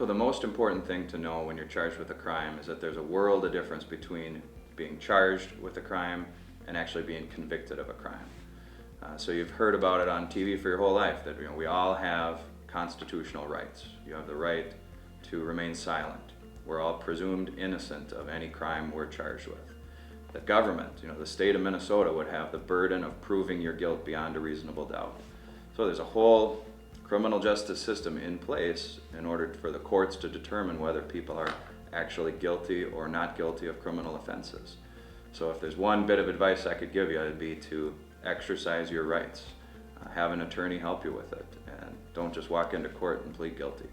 So the most important thing to know when you're charged with a crime is that there's a world of difference between being charged with a crime and actually being convicted of a crime. So you've heard about it on TV for your whole life, that we all have constitutional rights. You have the right to remain silent. We're all presumed innocent of any crime we're charged with. The government, the state of Minnesota would have the burden of proving your guilt beyond a reasonable doubt. So there's a whole criminal justice system in place in order for the courts to determine whether people are actually guilty or not guilty of criminal offenses. So if there's one bit of advice I could give you, it'd be to exercise your rights. Have an attorney help you with it, and don't just walk into court and plead guilty.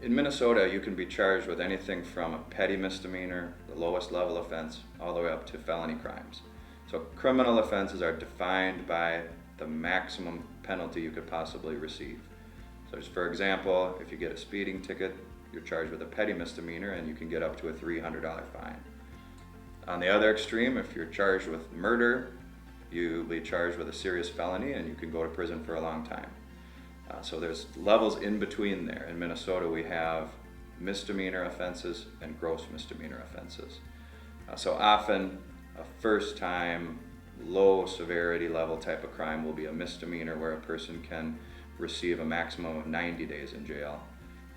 In Minnesota, you can be charged with anything from a petty misdemeanor, the lowest level offense, all the way up to felony crimes. So criminal offenses are defined by the maximum penalty you could possibly receive. So just for example, if you get a speeding ticket, you're charged with a petty misdemeanor and you can get up to a $300 fine. On the other extreme, if you're charged with murder, you'll be charged with a serious felony and you can go to prison for a long time. So there's levels in between there. In Minnesota, we have misdemeanor offenses and gross misdemeanor offenses. So often, a first-time, low-severity level type of crime will be a misdemeanor where a person can receive a maximum of 90 days in jail.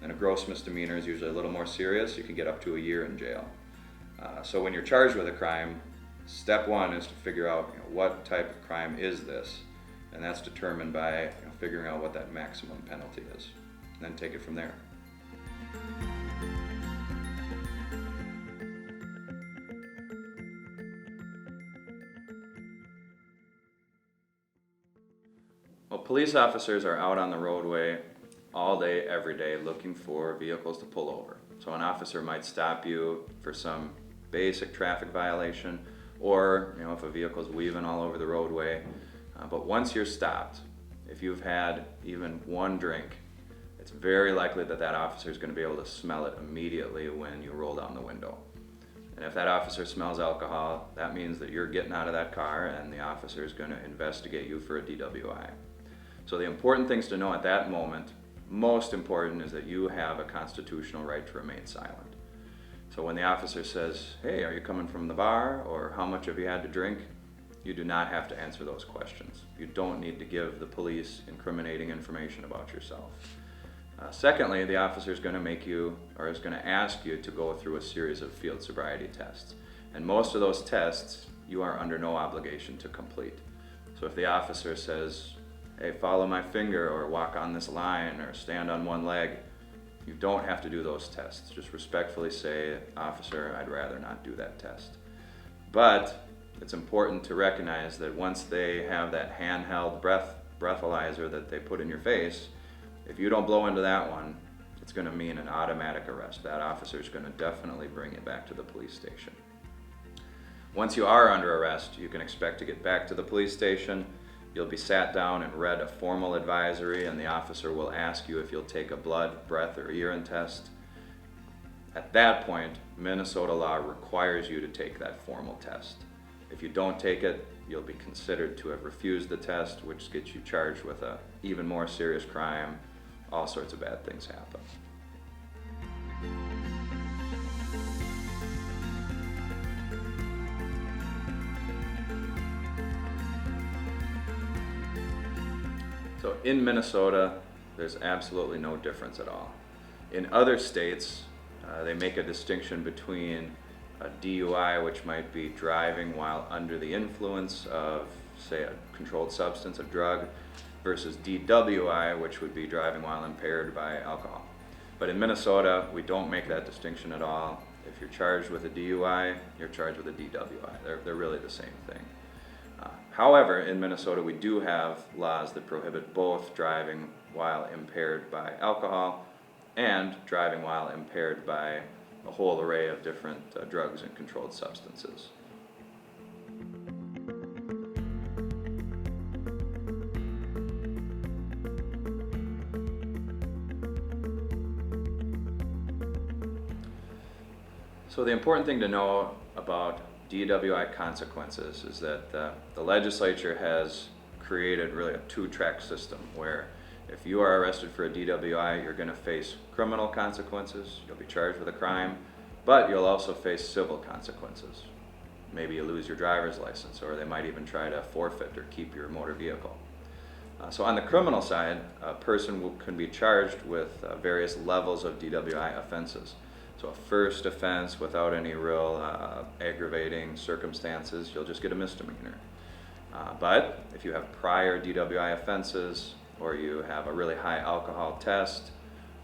And a gross misdemeanor is usually a little more serious. You can get up to a year in jail. So when you're charged with a crime, step one is to figure out what type of crime is this. And that's determined by figuring out what that maximum penalty is, and then take it from there. Well, police officers are out on the roadway all day, every day, looking for vehicles to pull over. So an officer might stop you for some basic traffic violation, or if a vehicle's weaving all over the roadway. But once you're stopped, if you've had even one drink, it's very likely that that officer is going to be able to smell it immediately when you roll down the window. And if that officer smells alcohol, that means that you're getting out of that car and the officer is going to investigate you for a DWI. So the important things to know at that moment, most important, is that you have a constitutional right to remain silent. So when the officer says, "Hey, are you coming from the bar?" or "How much have you had to drink?" you do not have to answer those questions. You don't need to give the police incriminating information about yourself. Secondly, the officer is going to ask you to go through a series of field sobriety tests. And most of those tests, you are under no obligation to complete. So if the officer says, "Hey, follow my finger," or "walk on this line," or "stand on one leg," you don't have to do those tests. Just respectfully say, "Officer, I'd rather not do that test." But it's important to recognize that once they have that handheld breathalyzer that they put in your face, if you don't blow into that one, it's going to mean an automatic arrest. That officer is going to definitely bring you back to the police station. Once you are under arrest, you can expect to get back to the police station. You'll be sat down and read a formal advisory, and the officer will ask you if you'll take a blood, breath, or urine test. At that point, Minnesota law requires you to take that formal test. If you don't take it, you'll be considered to have refused the test, which gets you charged with an even more serious crime. All sorts of bad things happen. So in Minnesota, there's absolutely no difference at all. In other states, they make a distinction between a DUI, which might be driving while under the influence of, say, a controlled substance, a drug, versus DWI, which would be driving while impaired by alcohol. But in Minnesota, we don't make that distinction at all. If you're charged with a DUI, you're charged with a DWI. They're really the same thing. However, in Minnesota, we do have laws that prohibit both driving while impaired by alcohol and driving while impaired by a whole array of different drugs and controlled substances. So the important thing to know about DWI consequences is that the legislature has created really a two-track system where if you are arrested for a DWI, you're going to face criminal consequences, you'll be charged with a crime, but you'll also face civil consequences. Maybe you lose your driver's license, or they might even try to forfeit or keep your motor vehicle. So on the criminal side, a person can be charged with various levels of DWI offenses. So a first offense without any real aggravating circumstances, you'll just get a misdemeanor. But if you have prior DWI offenses, or you have a really high alcohol test,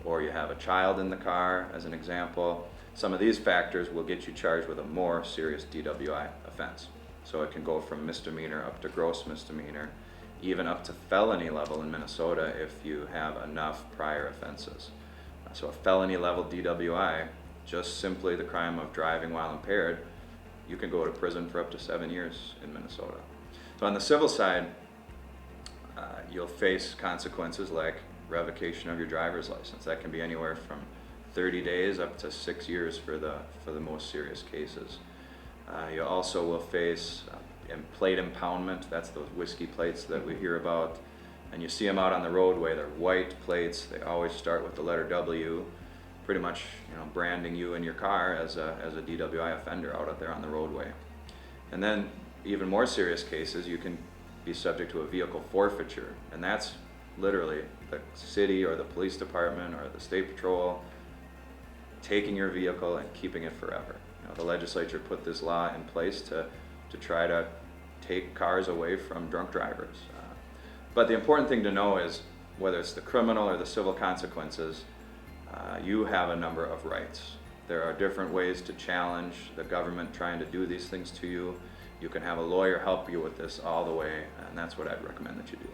or you have a child in the car, as an example, some of these factors will get you charged with a more serious DWI offense. So it can go from misdemeanor up to gross misdemeanor, even up to felony level in Minnesota if you have enough prior offenses. So a felony level DWI, just simply the crime of driving while impaired, you can go to prison for up to 7 years in Minnesota. So on the civil side, you'll face consequences like revocation of your driver's license. That can be anywhere from 30 days up to 6 years for the most serious cases. You also will face plate impoundment. That's those whiskey plates that we hear about, and you see them out on the roadway. They're white plates. They always start with the letter W, pretty much, branding you and your car as a DWI offender out there on the roadway. And then even more serious cases, you can be subject to a vehicle forfeiture, and that's literally the city or the police department or the state patrol taking your vehicle and keeping it forever. The legislature put this law in place to try to take cars away from drunk drivers. But the important thing to know is whether it's the criminal or the civil consequences, you have a number of rights. There are different ways to challenge the government trying to do these things to you. You can have a lawyer help you with this all the way, and that's what I'd recommend that you do.